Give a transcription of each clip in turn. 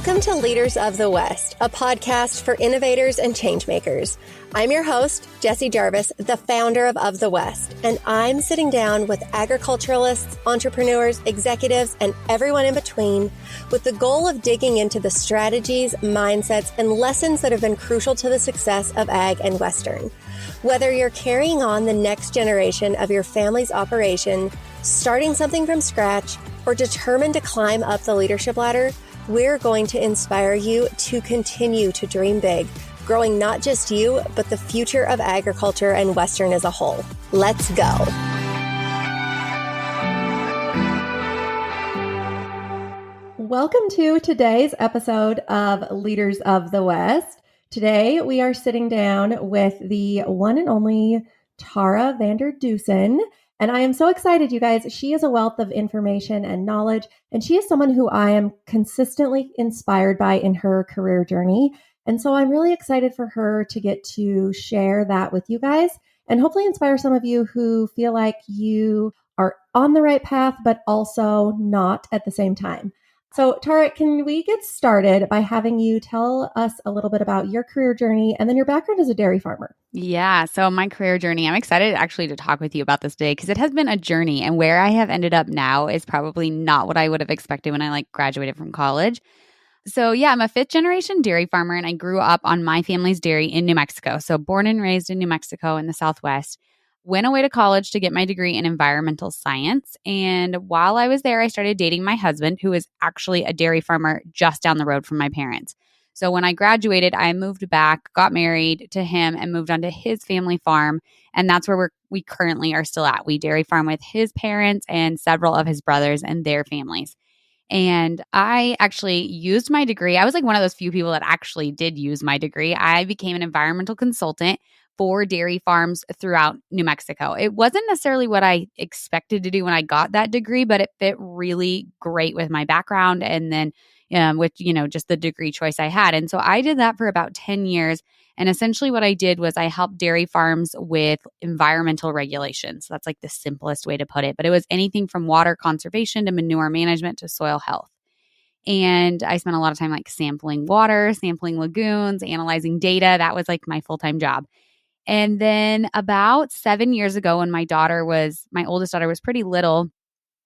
Welcome to Leaders of the West, a podcast for innovators and changemakers. I'm your host, Jessie Jarvis, the founder of the West, and I'm sitting down with agriculturalists, entrepreneurs, executives, and everyone in between with the goal of digging into the strategies, mindsets, and lessons that have been crucial to the success of ag and Western. Whether you're carrying on the next generation of your family's operation, starting something from scratch, or determined to climb up the leadership ladder, we're going to inspire you to continue to dream big, growing not just you, but the future of agriculture and Western as a whole. Let's go. Welcome to today's episode of Leaders of the West. Today, we are sitting down with the one and only Tara Vander Dussen. And I am so excited, you guys. She is a wealth of information and knowledge, and she is someone who I am consistently inspired by in her career journey. And so I'm really excited for her to get to share that with you guys and hopefully inspire some of you who feel like you are on the right path, but also not at the same time. So Tara, can we get started by having you tell us a little bit about your career journey and then your background as a dairy farmer? Yeah. So my career journey, I'm excited actually to talk with you about this today because it has been a journey, and where I have ended up now is probably not what I would have expected when I graduated from college. So yeah, I'm a fifth generation dairy farmer, and I grew up on my family's dairy in New Mexico. So born and raised in New Mexico in the Southwest. Went away to college to get my degree in environmental science. And while I was there, I started dating my husband, who is actually a dairy farmer just down the road from my parents. So when I graduated, I moved back, got married to him, and moved on to his family farm. And that's where we currently are still at. We dairy farm with his parents and several of his brothers and their families. And I actually used my degree. I was one of those few people that actually did use my degree. I became an environmental consultant for dairy farms throughout New Mexico. It wasn't necessarily what I expected to do when I got that degree, but it fit really great with my background and then with, just the degree choice I had. And so I did that for about 10 years. And essentially what I did was I helped dairy farms with environmental regulations. That's the simplest way to put it. But it was anything from water conservation to manure management to soil health. And I spent a lot of time sampling water, sampling lagoons, analyzing data. That was my full-time job. And then about 7 years ago, when my oldest daughter was pretty little,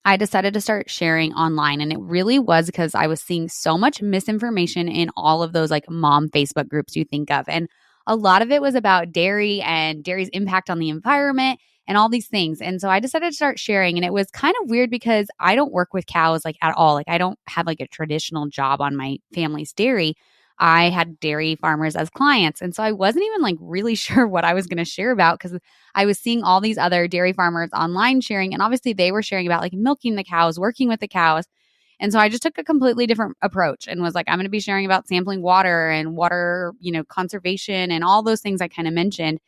I decided to start sharing online. And it really was because I was seeing so much misinformation in all of those mom Facebook groups you think of. And a lot of it was about dairy and dairy's impact on the environment and all these things. And so I decided to start sharing. And it was kind of weird because I don't work with cows at all. I don't have a traditional job on my family's dairy. I had dairy farmers as clients. And so I wasn't even really sure what I was going to share about because I was seeing all these other dairy farmers online sharing. And obviously they were sharing about milking the cows, working with the cows. And so I just took a completely different approach and was I'm going to be sharing about sampling water and water, conservation and all those things I kind of mentioned.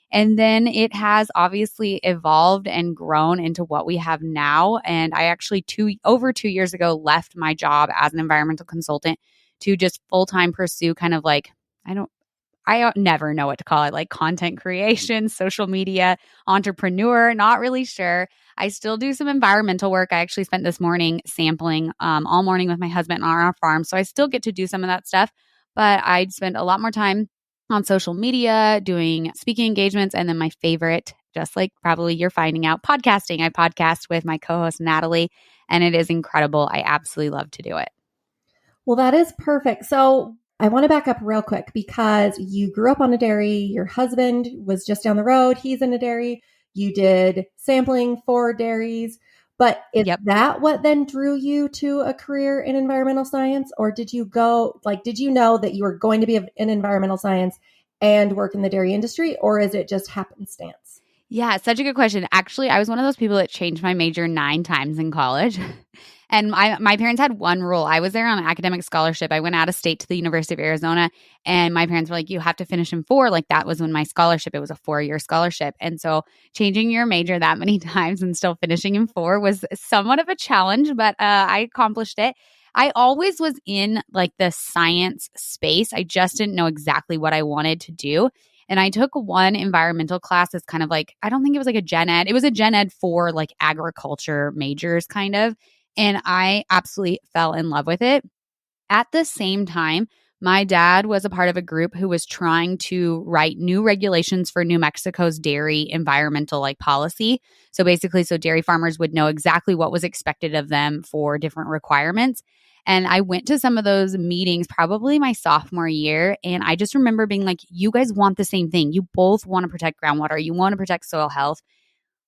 And then it has obviously evolved and grown into what we have now. And I actually over 2 years ago left my job as an environmental consultant to just full-time pursue kind of I never know what to call it, content creation, social media, entrepreneur, not really sure. I still do some environmental work. I actually spent this morning sampling all morning with my husband on our farm. So I still get to do some of that stuff, but I'd spend a lot more time on social media, doing speaking engagements, and then my favorite, just probably you're finding out, podcasting. I podcast with my co-host, Natalie, and it is incredible. I absolutely love to do it. Well, that is perfect. So I want to back up real quick because you grew up on a dairy. Your husband was just down the road. He's in a dairy. You did sampling for dairies. But is that what then drew you to a career in environmental science? Or did you did you know that you were going to be in environmental science and work in the dairy industry? Or is it just happenstance? Yeah, such a good question. Actually, I was one of those people that changed my major 9 times in college. And my parents had one rule. I was there on an academic scholarship. I went out of state to the University of Arizona, and my parents were you have to finish in 4. That was when my scholarship, it was a 4-year scholarship. And so changing your major that many times and still finishing in 4 was somewhat of a challenge, but I accomplished it. I always was in the science space. I just didn't know exactly what I wanted to do. And I took one environmental class that's kind of I don't think it was a gen ed. It was a gen ed for agriculture majors kind of. And I absolutely fell in love with it. At the same time, my dad was a part of a group who was trying to write new regulations for New Mexico's dairy environmental policy. So basically, so dairy farmers would know exactly what was expected of them for different requirements. And I went to some of those meetings probably my sophomore year. And I just remember being like, you guys want the same thing. You both want to protect groundwater. You want to protect soil health,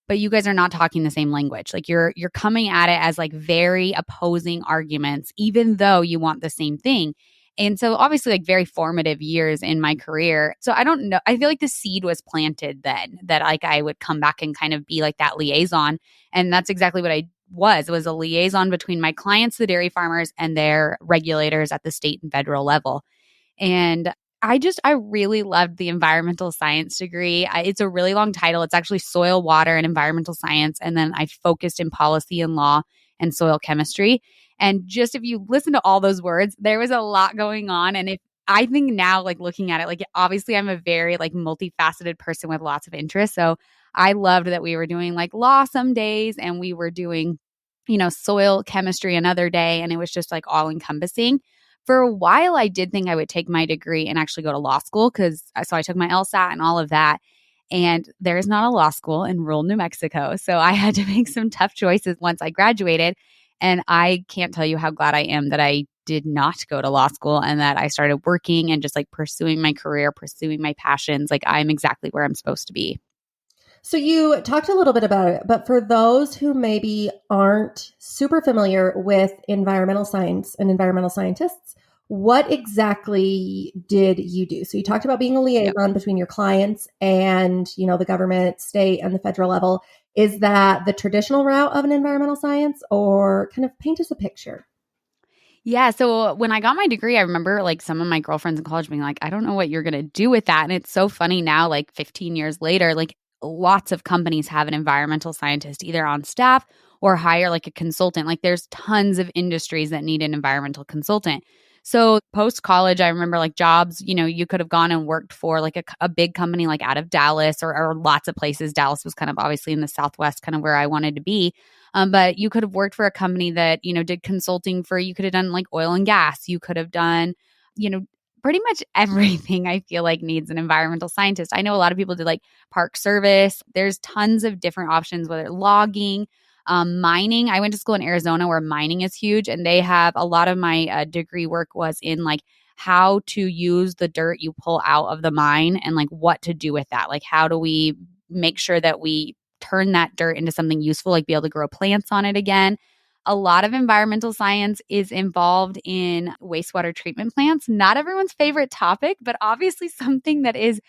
but you guys are not talking the same language. You're coming at it as very opposing arguments, even though you want the same thing. And so obviously very formative years in my career. So I don't know. I feel like the seed was planted then that I would come back and kind of be that liaison. And that's exactly what I was. It was a liaison between my clients, the dairy farmers, and their regulators at the state and federal level. And I really loved the environmental science degree. It's a really long title. It's actually soil, water, and environmental science. And then I focused in policy and law and soil chemistry. And just if you listen to all those words, there was a lot going on. And if I think now, looking at it, obviously I'm a very multifaceted person with lots of interests. So I loved that we were doing law some days and we were doing, soil chemistry another day. And it was just all encompassing. For a while, I did think I would take my degree and actually go to law school so I took my LSAT and all of that. And there is not a law school in rural New Mexico. So I had to make some tough choices once I graduated. And I can't tell you how glad I am that I did not go to law school and that I started working and just pursuing my career, pursuing my passions. I'm exactly where I'm supposed to be. So you talked a little bit about it, but for those who maybe aren't super familiar with environmental science and environmental scientists, what exactly did you do? So you talked about being a liaison between your clients and, the government, state, and the federal level. Is that the traditional route of an environmental science, or kind of paint us a picture? Yeah. So when I got my degree, I remember some of my girlfriends in college being like, I don't know what you're going to do with that. And it's so funny now, 15 years later, lots of companies have an environmental scientist either on staff or hire a consultant. There's tons of industries that need an environmental consultant. So post college, I remember jobs, you could have gone and worked for a big company out of Dallas or lots of places. Dallas was kind of obviously in the Southwest, kind of where I wanted to be. But you could have worked for a company that, did consulting for, you could have done oil and gas. You could have done, pretty much everything I feel needs an environmental scientist. I know a lot of people did park service. There's tons of different options, whether logging, mining. I went to school in Arizona where mining is huge, and they have a lot of my degree work was in how to use the dirt you pull out of the mine and what to do with that. How do we make sure that we turn that dirt into something useful, be able to grow plants on it again. A lot of environmental science is involved in wastewater treatment plants. Not everyone's favorite topic, but obviously something that is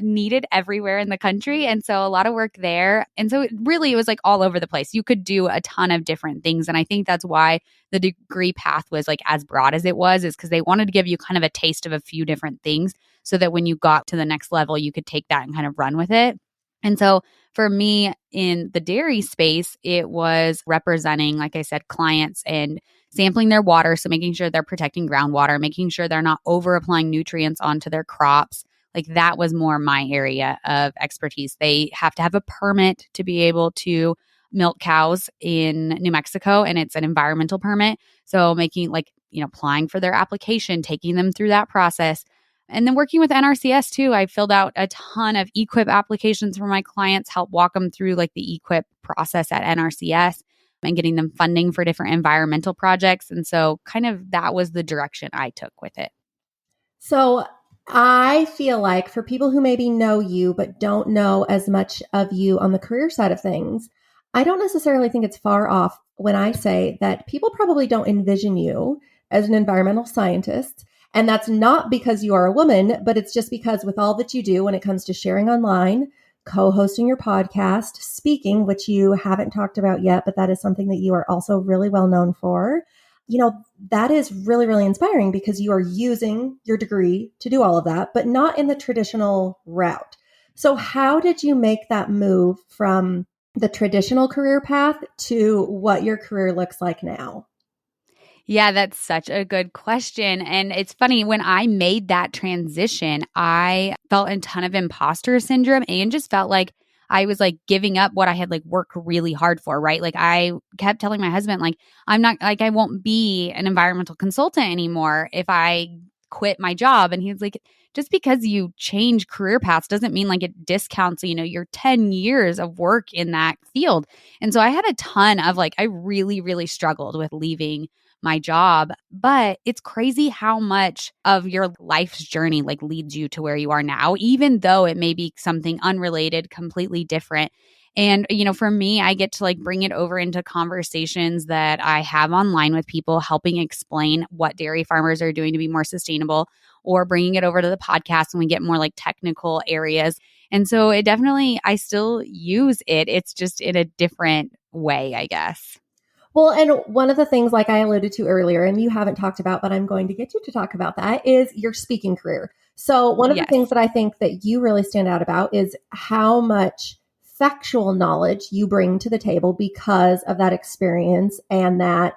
needed everywhere in the country. And so a lot of work there. And so it was all over the place. You could do a ton of different things. And I think that's why the degree path was as broad as it was, is because they wanted to give you kind of a taste of a few different things so that when you got to the next level, you could take that and kind of run with it. And so for me in the dairy space, it was representing, like I said, clients and sampling their water. So making sure they're protecting groundwater, making sure they're not over applying nutrients onto their crops. That was more my area of expertise. They have to have a permit to be able to milk cows in New Mexico, and it's an environmental permit. So making applying for their application, taking them through that process. And then working with NRCS too, I filled out a ton of EQIP applications for my clients, help walk them through the EQIP process at NRCS and getting them funding for different environmental projects. And so kind of that was the direction I took with it. So I feel like for people who maybe know you but don't know as much of you on the career side of things, I don't necessarily think it's far off when I say that people probably don't envision you as an environmental scientist. And that's not because you are a woman, but it's just because with all that you do when it comes to sharing online, co-hosting your podcast, speaking, which you haven't talked about yet, but that is something that you are also really well known for. That is really, really inspiring because you are using your degree to do all of that, but not in the traditional route. So how did you make that move from the traditional career path to what your career looks like now? Yeah, that's such a good question. And it's funny, when I made that transition, I felt a ton of imposter syndrome and just felt like I was like giving up what I had like worked really hard for, right? Like I kept telling my husband, like, I'm not like, I won't be an environmental consultant anymore if I quit my job. And he was like, just because you change career paths doesn't mean like it discounts, your 10 years of work in that field. And so I had a ton of like, I really, really struggled with leaving my job, but it's crazy how much of your life's journey like leads you to where you are now, even though it may be something unrelated, completely different. And, for me, I get to like bring it over into conversations that I have online with people, helping explain what dairy farmers are doing to be more sustainable, or bringing it over to the podcast when we get more like technical areas. And so it definitely, I still use it. It's just in a different way, I guess. Well, and one of the things, like I alluded to earlier, and you haven't talked about, but I'm going to get you to talk about that, is your speaking career. So one of the Yes. things that I think that you really stand out about is how much factual knowledge you bring to the table because of that experience and that,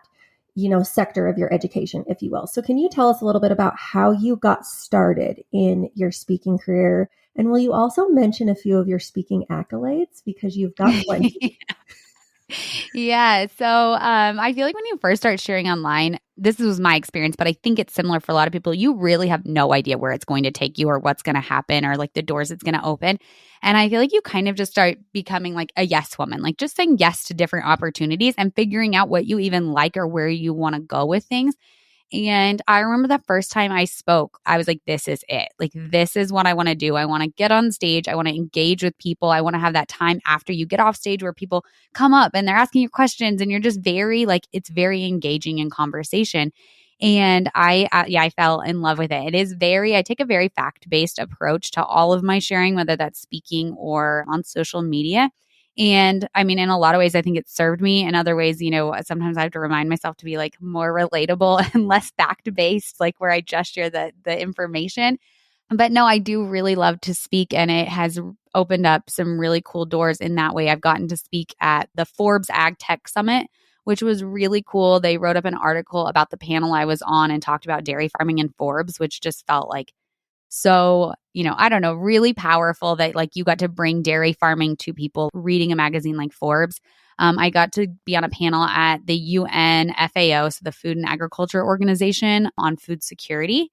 sector of your education, if you will. So can you tell us a little bit about how you got started in your speaking career? And will you also mention a few of your speaking accolades, because you've got plenty? Yeah. So I feel like when you first start sharing online, this was my experience, but I think it's similar for a lot of people. You really have no idea where it's going to take you or what's going to happen or like the doors it's going to open. And I feel like you kind of just start becoming like a yes woman, like just saying yes to different opportunities and figuring out what you even like or where you want to go with things. And I remember the first time I spoke, I was like, this is it. Like, this is what I want to do. I want to get on stage. I want to engage with people. I want to have that time after you get off stage where people come up and they're asking you questions and you're just very like, it's very engaging in conversation. And I fell in love with it. I take a very fact-based approach to all of my sharing, whether that's speaking or on social media. And I mean, in a lot of ways, I think it served me. In other ways, sometimes I have to remind myself to be like more relatable and less fact based, like where I just share the information. But no, I do really love to speak, and it has opened up some really cool doors in that way. I've gotten to speak at the Forbes Ag Tech Summit, which was really cool. They wrote up an article about the panel I was on and talked about dairy farming in Forbes, which just felt like so, I don't know, really powerful that like you got to bring dairy farming to people reading a magazine like Forbes. I got to be on a panel at the UN FAO, so the Food and Agriculture Organization, on food security.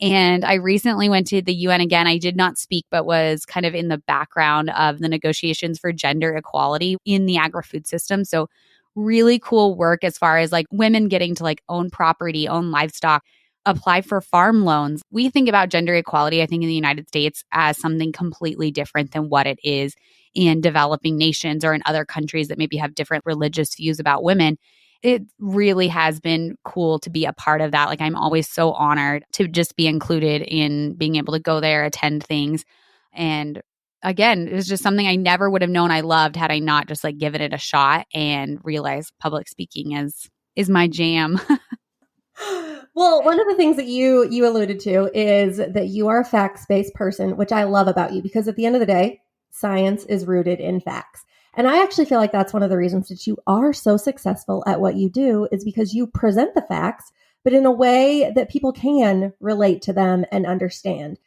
And I recently went to the UN again. I did not speak, but was kind of in the background of the negotiations for gender equality in the agri-food system. So really cool work as far as like women getting to like own property, own livestock, apply for farm loans. We think about gender equality, I think, in the United States as something completely different than what it is in developing nations or in other countries that maybe have different religious views about women. It really has been cool to be a part of that. Like, I'm always so honored to just be included in being able to go there, attend things. And again, it was just something I never would have known I loved had I not just like given it a shot and realized public speaking is my jam. Well, one of the things that you alluded to is that you are a facts-based person, which I love about you, because at the end of the day, science is rooted in facts. And I actually feel like that's one of the reasons that you are so successful at what you do, is because you present the facts, but in a way that people can relate to them and understand.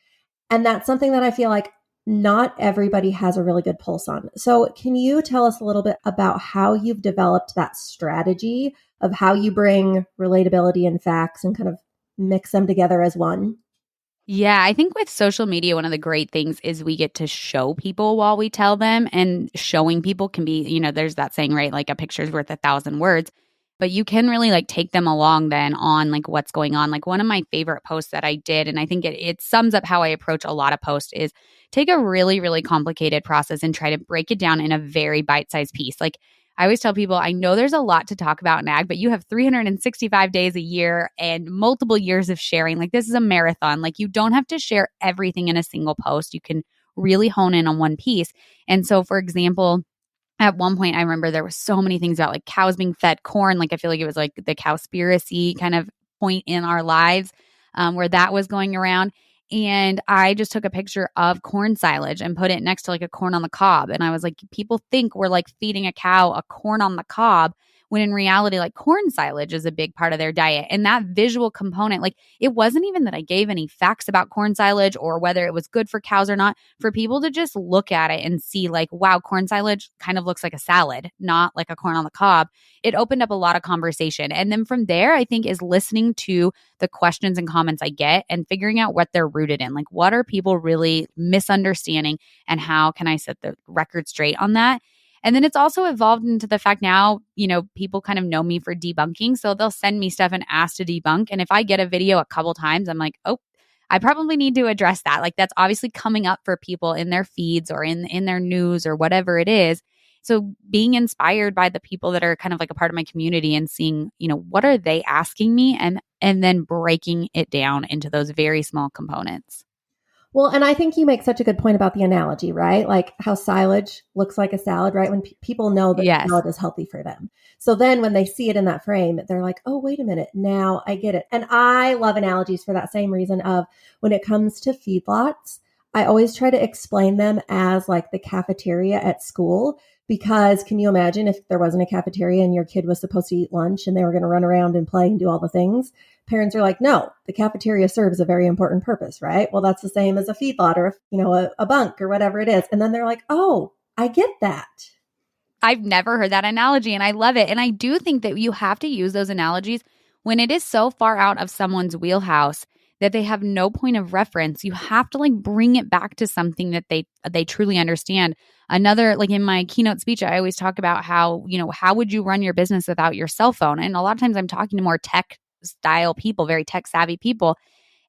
And that's something that I feel like not everybody has a really good pulse on. So can you tell us a little bit about how you've developed that strategy of how you bring relatability and facts and kind of mix them together as one? Yeah, I think with social media, one of the great things is we get to show people while we tell them, and showing people can be, there's that saying, right? Like a picture's worth 1,000 words, but you can really like take them along then on like what's going on. Like one of my favorite posts that I did, and I think it sums up how I approach a lot of posts, is take a really, really complicated process and try to break it down in a very bite-sized piece. Like I always tell people, I know there's a lot to talk about in ag, but you have 365 days a year and multiple years of sharing. Like this is a marathon. Like you don't have to share everything in a single post. You can really hone in on one piece. And so, for example, at one point, I remember there were so many things about like cows being fed corn. Like I feel like it was like the cowspiracy kind of point in our lives where that was going around. And I just took a picture of corn silage and put it next to like a corn on the cob. And I was like, people think we're like feeding a cow a corn on the cob when in reality, like corn silage is a big part of their diet. And that visual component, like it wasn't even that I gave any facts about corn silage or whether it was good for cows or not, for people to just look at it and see like, wow, corn silage kind of looks like a salad, not like a corn on the cob. It opened up a lot of conversation. And then from there, I think is listening to the questions and comments I get and figuring out what they're rooted in. Like, what are people really misunderstanding and how can I set the record straight on that? And then it's also evolved into the fact now, people kind of know me for debunking. So they'll send me stuff and ask to debunk. And if I get a video a couple times, I'm like, oh, I probably need to address that. Like that's obviously coming up for people in their feeds or in their news or whatever it is. So being inspired by the people that are kind of like a part of my community and seeing, what are they asking me and then breaking it down into those very small components. Well, and I think you make such a good point about the analogy, right? Like how silage looks like a salad, right? When people know that Yes. salad is healthy for them. So then when they see it in that frame, they're like, oh, wait a minute. Now I get it. And I love analogies for that same reason of when it comes to feedlots, I always try to explain them as like the cafeteria at school. Because can you imagine if there wasn't a cafeteria and your kid was supposed to eat lunch and they were going to run around and play and do all the things? Parents are like, no, the cafeteria serves a very important purpose, right? Well, that's the same as a feedlot or, a bunk or whatever it is. And then they're like, oh, I get that. I've never heard that analogy and I love it. And I do think that you have to use those analogies when it is so far out of someone's wheelhouse that they have no point of reference. You have to like bring it back to something that they truly understand. Another, like in my keynote speech, I always talk about how, how would you run your business without your cell phone? And a lot of times I'm talking to more tech style people, very tech savvy people,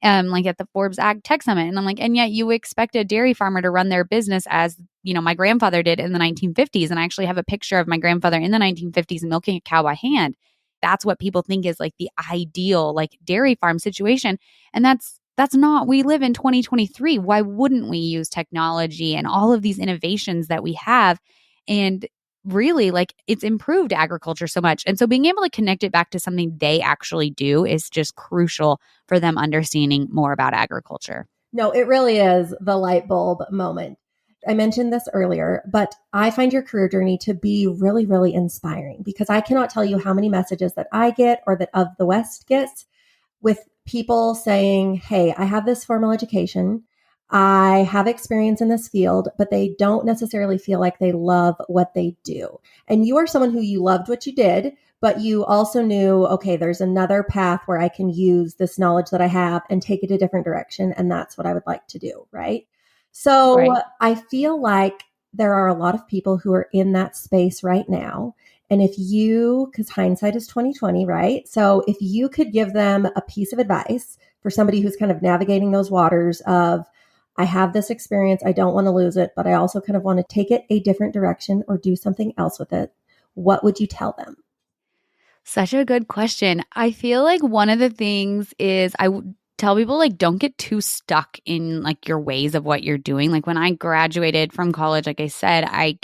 like at the Forbes Ag Tech Summit. And I'm like, and yet you expect a dairy farmer to run their business as, my grandfather did in the 1950s. And I actually have a picture of my grandfather in the 1950s milking a cow by hand. That's what people think is like the ideal like dairy farm situation. And that's not, we live in 2023. Why wouldn't we use technology and all of these innovations that we have? And really like it's improved agriculture so much. And so being able to connect it back to something they actually do is just crucial for them understanding more about agriculture. No, it really is the light bulb moment. I mentioned this earlier, but I find your career journey to be really, really inspiring because I cannot tell you how many messages that I get or that Of the West gets with people saying, hey, I have this formal education. I have experience in this field, but they don't necessarily feel like they love what they do. And you are someone who you loved what you did, but you also knew, okay, there's another path where I can use this knowledge that I have and take it a different direction. And that's what I would like to do. Right. So Right. I feel like there are a lot of people who are in that space right now. And if you, because hindsight is 2020, right? So if you could give them a piece of advice for somebody who's kind of navigating those waters of, I have this experience, I don't want to lose it, but I also kind of want to take it a different direction or do something else with it, what would you tell them? Such a good question. I feel like one of the things is I would tell people like don't get too stuck in like your ways of what you're doing. Like when I graduated from college, like I said, I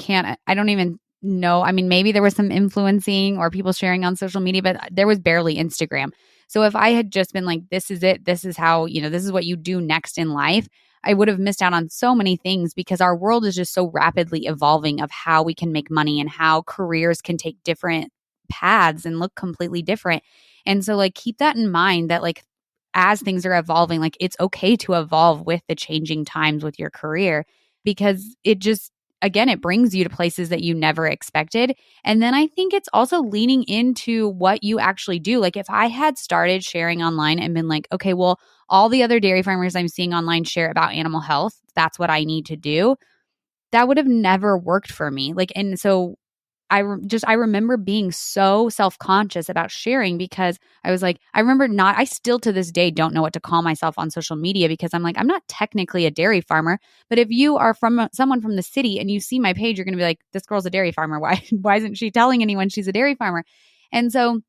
don't even know. I mean, maybe there was some influencing or people sharing on social media, but there was barely Instagram. So if I had just been like, this is it, this is how, this is what you do next in life, I would have missed out on so many things because our world is just so rapidly evolving of how we can make money and how careers can take different paths and look completely different. And so like keep that in mind that like as things are evolving, like it's okay to evolve with the changing times with your career because it just, again, it brings you to places that you never expected. And then I think it's also leaning into what you actually do. Like if I had started sharing online and been like, okay, well, all the other dairy farmers I'm seeing online share about animal health, that's what I need to do. That would have never worked for me. Like, and so I remember being so self-conscious about sharing because I was like, I still to this day don't know what to call myself on social media because I'm like, I'm not technically a dairy farmer, but if you are someone from the city and you see my page, you're going to be like, this girl's a dairy farmer. Why isn't she telling anyone she's a dairy farmer? And so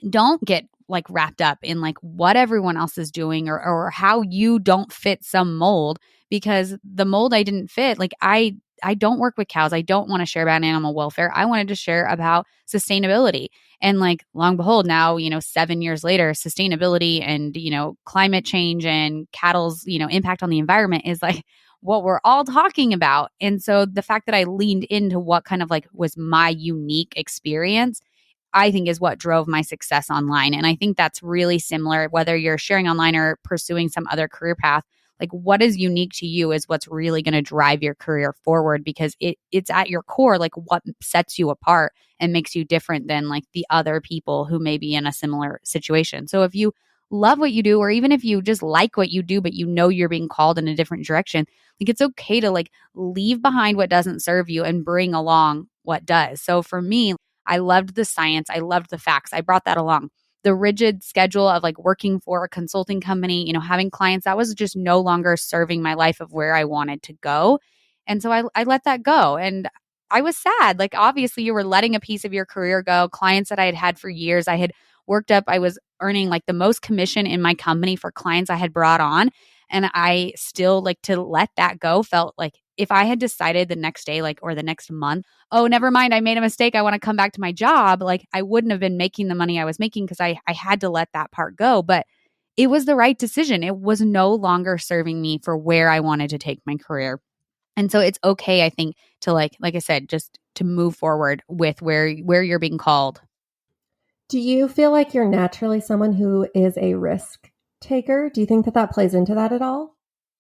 don't get like wrapped up in like what everyone else is doing or how you don't fit some mold because the mold I didn't fit, like I don't work with cows. I don't want to share about animal welfare. I wanted to share about sustainability. And like long and behold, now, 7 years later, sustainability and, climate change and cattle's, impact on the environment is like what we're all talking about. And so the fact that I leaned into what kind of like was my unique experience, I think is what drove my success online. And I think that's really similar, whether you're sharing online or pursuing some other career path. Like what is unique to you is what's really going to drive your career forward, because it's at your core, like what sets you apart and makes you different than like the other people who may be in a similar situation. So if you love what you do, or even if you just like what you do, but you know you're being called in a different direction, like it's okay to like leave behind what doesn't serve you and bring along what does. So for me, I loved the science. I loved the facts. I brought that along. The rigid schedule of like working for a consulting company, having clients, that was just no longer serving my life of where I wanted to go. And so I let that go. And I was sad. Like, obviously, you were letting a piece of your career go. Clients that I had had for years, I had worked up, I was earning like the most commission in my company for clients I had brought on. And I still, like, to let that go felt like if I had decided the next day, like, or the next month, oh, never mind, I made a mistake, I want to come back to my job, like, I wouldn't have been making the money I was making because I had to let that part go. But it was the right decision. It was no longer serving me for where I wanted to take my career. And so it's okay, I think, to like I said, just to move forward with where you're being called. Do you feel like you're naturally someone who is a risk taker? Do you think that plays into that at all?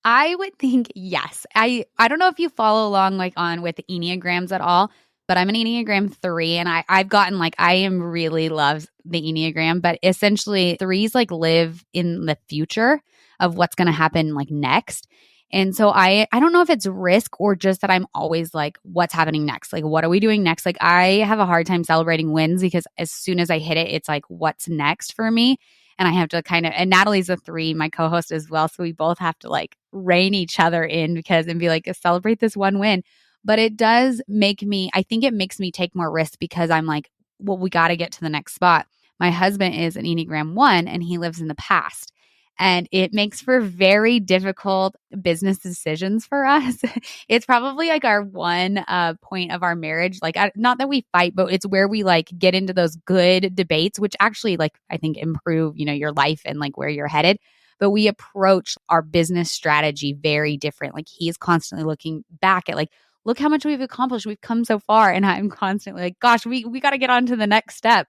I would think yes. I don't know if you follow along like on with Enneagrams at all, but I'm an Enneagram 3, and I've gotten like, I am really loves the Enneagram, but essentially 3s like live in the future of what's going to happen like next. And so I don't know if it's risk or just that I'm always like, what's happening next? Like, what are we doing next? Like, I have a hard time celebrating wins because as soon as I hit it, it's like, what's next for me? And I have to kind of, and Natalie's a 3, my co-host as well. So we both have to like rein each other in and be like, celebrate this one win. But it does make me, I think it makes me take more risks because I'm like, well, we got to get to the next spot. My husband is an Enneagram 1 and he lives in the past. And it makes for very difficult business decisions for us. It's probably like our one point of our marriage. Like, not that we fight, but it's where we like get into those good debates, which actually like I think improve, your life and like where you're headed. But we approach our business strategy very different. Like, he is constantly looking back at like, look how much we've accomplished. We've come so far. And I'm constantly like, gosh, we got to get on to the next step.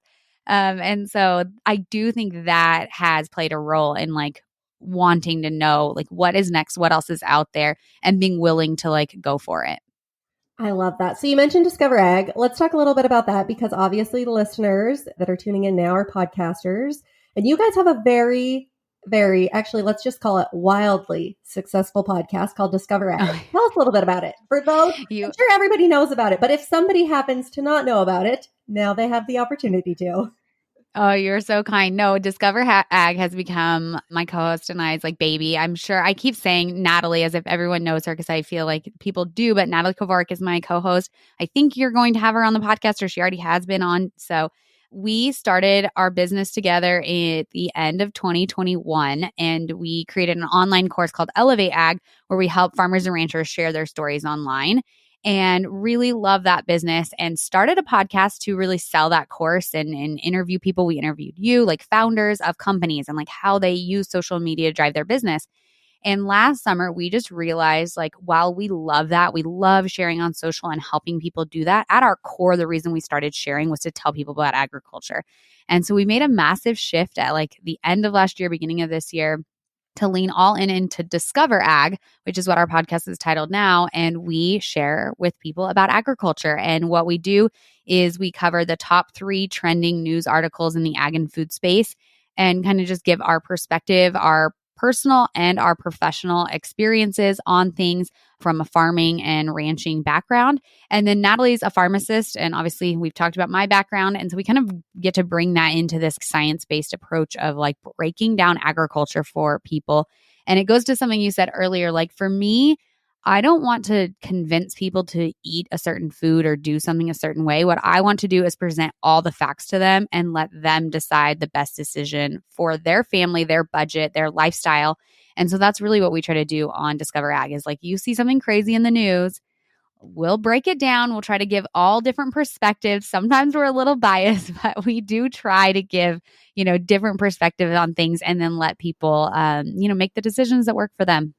And so I do think that has played a role in like wanting to know like what is next, what else is out there, and being willing to like go for it. I love that. So you mentioned Discover Ag. Let's talk a little bit about that, because obviously the listeners that are tuning in now are podcasters, and you guys have a very, very, actually, let's just call it wildly successful podcast called Discover Ag. Tell us a little bit about it. For those, I'm sure everybody knows about it, but if somebody happens to not know about it, now they have the opportunity to. Oh, you're so kind. No, Discover Ag has become my co-host and I's like baby. I'm sure I keep saying Natalie as if everyone knows her because I feel like people do, but Natalie Kovarik is my co-host. I think you're going to have her on the podcast, or she already has been on. So we started our business together at the end of 2021, and we created an online course called Elevate Ag, where we help farmers and ranchers share their stories online. And really love that business, and started a podcast to really sell that course and interview people. We interviewed you, like founders of companies, and like how they use social media to drive their business. And last summer, we just realized like, while we love that, we love sharing on social and helping people do that. At our core, the reason we started sharing was to tell people about agriculture. And so we made a massive shift at like the end of last year, beginning of this year, to lean all in into Discover Ag, which is what our podcast is titled now. And we share with people about agriculture. And what we do is we cover the top 3 trending news articles in the ag and food space, and kind of just give our perspective, our personal and our professional experiences on things from a farming and ranching background. And then Natalie's a pharmacist, and obviously we've talked about my background. And so we kind of get to bring that into this science-based approach of like breaking down agriculture for people. And it goes to something you said earlier, like for me, I don't want to convince people to eat a certain food or do something a certain way. What I want to do is present all the facts to them and let them decide the best decision for their family, their budget, their lifestyle. And so that's really what we try to do on Discover Ag, is like, you see something crazy in the news, we'll break it down. We'll try to give all different perspectives. Sometimes we're a little biased, but we do try to give, different perspectives on things, and then let people, make the decisions that work for them.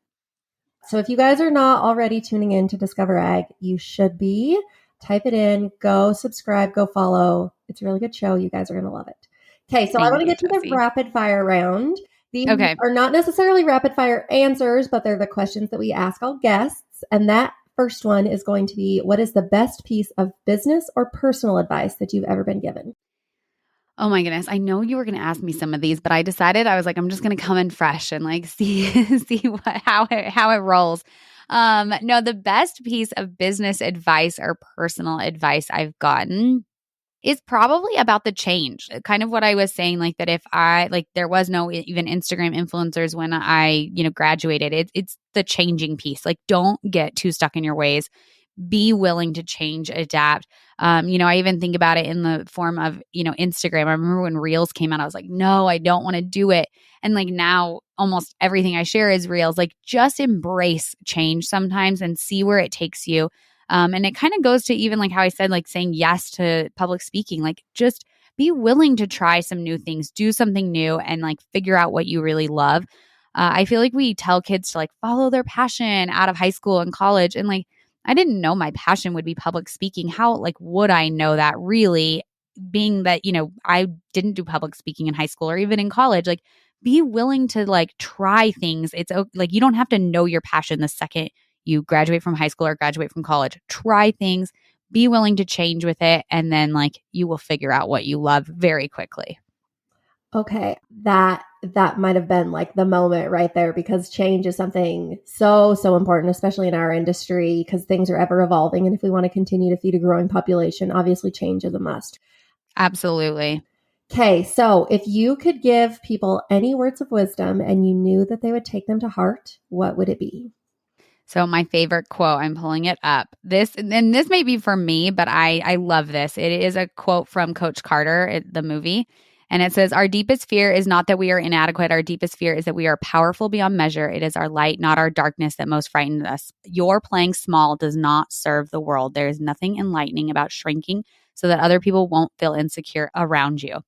So if you guys are not already tuning in to Discover Ag, you should be. Type it in, go subscribe, go follow. It's a really good show. You guys are going to love it. Okay, so I want Thank to you, get to the Jessie. rapid fire round. These Okay. are not necessarily rapid fire answers, but they're the questions that we ask all guests. And that first one is going to be, what is the best piece of business or personal advice that you've ever been given? Oh my goodness. I know you were going to ask me some of these, but I decided I was like, I'm just going to come in fresh and like see how it rolls. No, the best piece of business advice or personal advice I've gotten is probably about the change. Kind of what I was saying, like that if I like there was no even Instagram influencers when I, graduated. It's the changing piece. Like don't get too stuck in your ways. Be willing to change, adapt. I even think about it in the form of, Instagram. I remember when Reels came out, I was like, no, I don't want to do it. And like now almost everything I share is Reels. Like just embrace change sometimes and see where it takes you. And it kind of goes to even like how I said, like saying yes to public speaking, like just be willing to try some new things, do something new and like figure out what you really love. I feel like we tell kids to like follow their passion out of high school and college. And like, I didn't know my passion would be public speaking. How like would I know that really being that, I didn't do public speaking in high school or even in college, like be willing to like try things. It's like you don't have to know your passion the second you graduate from high school or graduate from college. Try things, be willing to change with it, and then like you will figure out what you love very quickly. Okay, that might have been like the moment right there, because change is something so important, especially in our industry, because things are ever evolving. And if we want to continue to feed a growing population, obviously change is a must. Absolutely. Okay, so if you could give people any words of wisdom and you knew that they would take them to heart, what would it be? So my favorite quote, I'm pulling it up. This may be for me, but I love this. It is a quote from Coach Carter, the movie. And it says, our deepest fear is not that we are inadequate. Our deepest fear is that we are powerful beyond measure. It is our light, not our darkness, that most frightens us. Your playing small does not serve the world. There is nothing enlightening about shrinking so that other people won't feel insecure around you.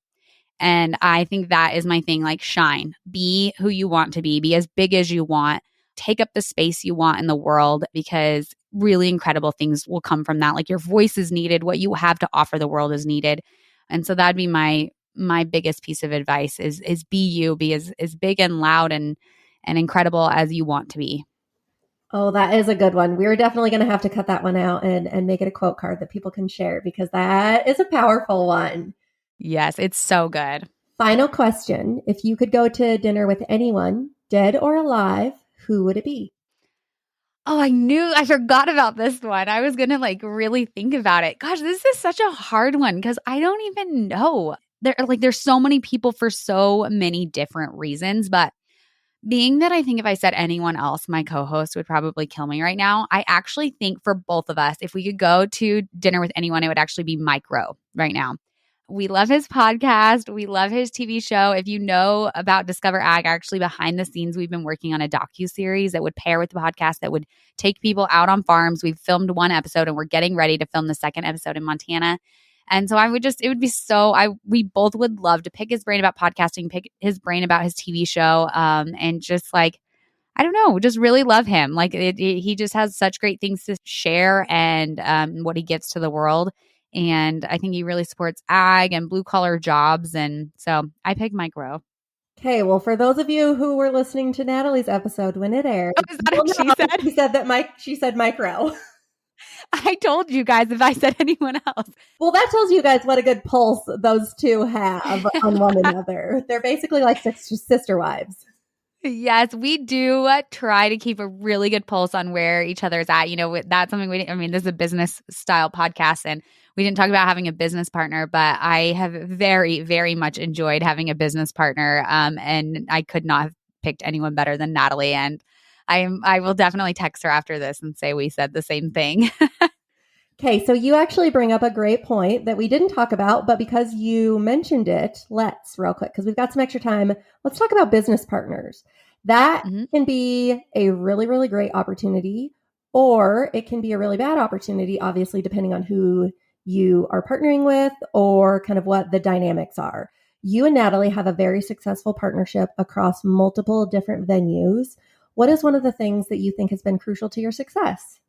And I think that is my thing. Like shine, be who you want to be as big as you want, take up the space you want in the world, because really incredible things will come from that. Like your voice is needed. What you have to offer the world is needed. And so that'd be my biggest piece of advice is be you, be as big and loud and incredible as you want to be. Oh, that is a good one. We're definitely going to have to cut that one out and make it a quote card that people can share, because that is a powerful one. Yes, it's so good. Final question. If you could go to dinner with anyone, dead or alive, who would it be? Oh, I forgot about this one. I was going to like really think about it. Gosh, this is such a hard one because I don't even know. There's so many people for so many different reasons, but being that I think if I said anyone else, my co-host would probably kill me right now. I actually think for both of us, if we could go to dinner with anyone, it would actually be Mike Rowe right now. We love his podcast. We love his TV show. If you know about Discover Ag, actually behind the scenes, we've been working on a docuseries that would pair with the podcast that would take people out on farms. We've filmed one episode and we're getting ready to film the second episode in Montana. And so it would be we both would love to pick his brain about podcasting, pick his brain about his TV show, and just like, I don't know, just really love him. Like he just has such great things to share and what he gives to the world. And I think he really supports ag and blue collar jobs. And so I picked Mike Rowe. Okay, well, for those of you who were listening to Natalie's episode when it aired, Oh, is that what she said? She said Mike Rowe. I told you guys if I said anyone else. Well, that tells you guys what a good pulse those two have on one another. They're basically like sister wives. Yes, we do try to keep a really good pulse on where each other's at. That's something this is a business style podcast and we didn't talk about having a business partner, but I have very, very much enjoyed having a business partner. And I could not have picked anyone better than Natalie. And I will definitely text her after this and say we said the same thing. Okay, so you actually bring up a great point that we didn't talk about, but because you mentioned it, let's real quick, because we've got some extra time. Let's talk about business partners. That can be a really, really great opportunity, or it can be a really bad opportunity, obviously, depending on who you are partnering with or kind of what the dynamics are. You and Natalie have a very successful partnership across multiple different venues. What is one of the things that you think has been crucial to your success?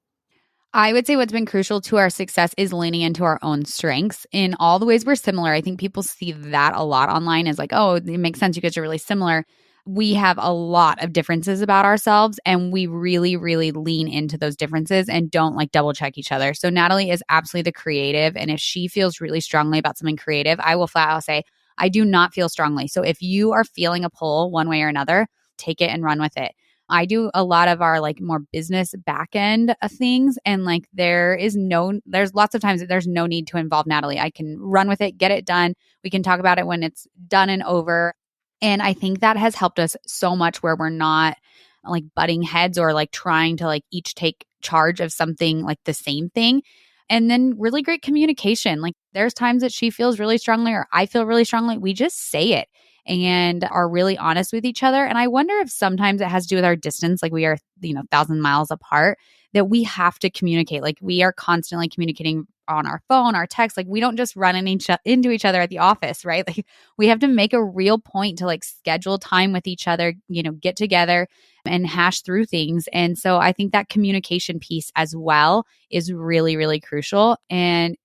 I would say what's been crucial to our success is leaning into our own strengths in all the ways we're similar. I think people see that a lot online as like, oh, it makes sense. You guys are really similar. We have a lot of differences about ourselves, and we really, really lean into those differences and don't like double check each other. So Natalie is absolutely the creative. And if she feels really strongly about something creative, I will flat out say, I do not feel strongly. So if you are feeling a pull one way or another, take it and run with it. I do a lot of our like more business back end of things. And like there's lots of times that there's no need to involve Natalie. I can run with it, get it done. We can talk about it when it's done and over. And I think that has helped us so much where we're not like butting heads or like trying to like each take charge of something like the same thing. And then really great communication. Like there's times that she feels really strongly or I feel really strongly. We just say it and are really honest with each other. And I wonder if sometimes it has to do with our distance, like we are, 1,000 miles apart, that we have to communicate. Like we are constantly communicating on our phone, our text. Like we don't just run into each other at the office, right? Like we have to make a real point to like schedule time with each other, get together and hash through things. And so I think that communication piece as well is really, really crucial. And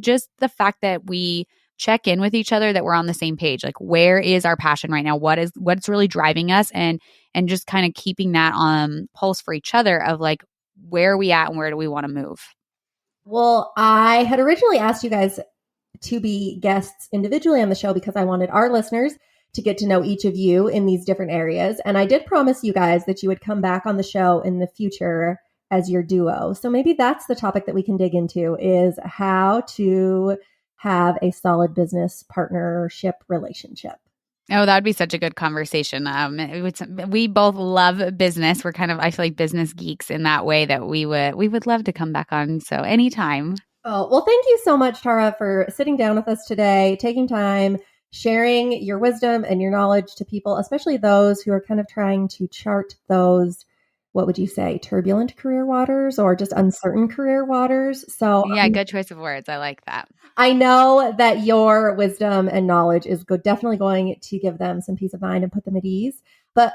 just the fact that we check in with each other, that we're on the same page. Like where is our passion right now? What's really driving us? And just kind of keeping that on pulse for each other of like, where are we at and where do we want to move? Well, I had originally asked you guys to be guests individually on the show because I wanted our listeners to get to know each of you in these different areas. And I did promise you guys that you would come back on the show in the future as your duo. So maybe that's the topic that we can dig into, is how to have a solid business partnership relationship. Oh, that would be such a good conversation. We both love business. We're I feel like business geeks in that way that we would love to come back on. So anytime. Oh, well, thank you so much, Tara, for sitting down with us today, taking time, sharing your wisdom and your knowledge to people, especially those who are kind of trying to chart those, what would you say, turbulent career waters or just uncertain career waters. So yeah, good choice of words. I like that. I know that your wisdom and knowledge is definitely going to give them some peace of mind and put them at ease. But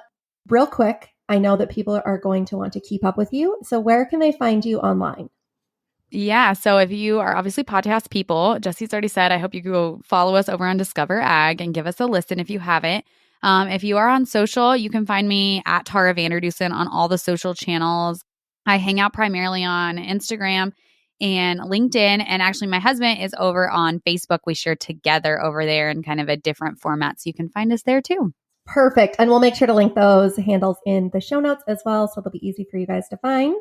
real quick, I know that people are going to want to keep up with you. So where can they find you online? Yeah. So if you are obviously podcast people, Jesse's already said, I hope you go follow us over on Discover Ag and give us a listen if you haven't. If you are on social, you can find me at Tara Vander Dussen on all the social channels. I hang out primarily on Instagram and LinkedIn. And actually, my husband is over on Facebook. We share together over there in kind of a different format. So you can find us there too. Perfect. And we'll make sure to link those handles in the show notes as well. So they'll be easy for you guys to find.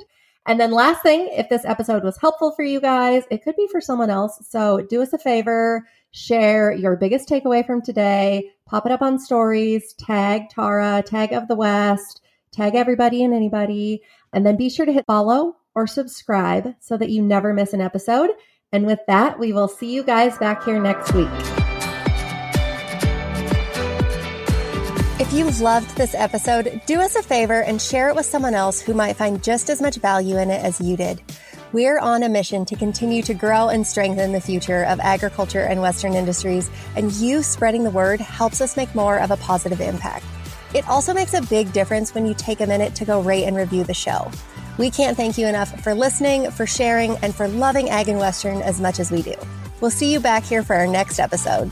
And then last thing, if this episode was helpful for you guys, it could be for someone else. So do us a favor, share your biggest takeaway from today, pop it up on stories, tag Tara, tag Of the West, tag everybody and anybody, and then be sure to hit follow or subscribe so that you never miss an episode. And with that, we will see you guys back here next week. If you loved this episode, do us a favor and share it with someone else who might find just as much value in it as you did. We're on a mission to continue to grow and strengthen the future of agriculture and Western industries, and you spreading the word helps us make more of a positive impact. It also makes a big difference when you take a minute to go rate and review the show. We can't thank you enough for listening, for sharing, and for loving Ag and Western as much as we do. We'll see you back here for our next episode.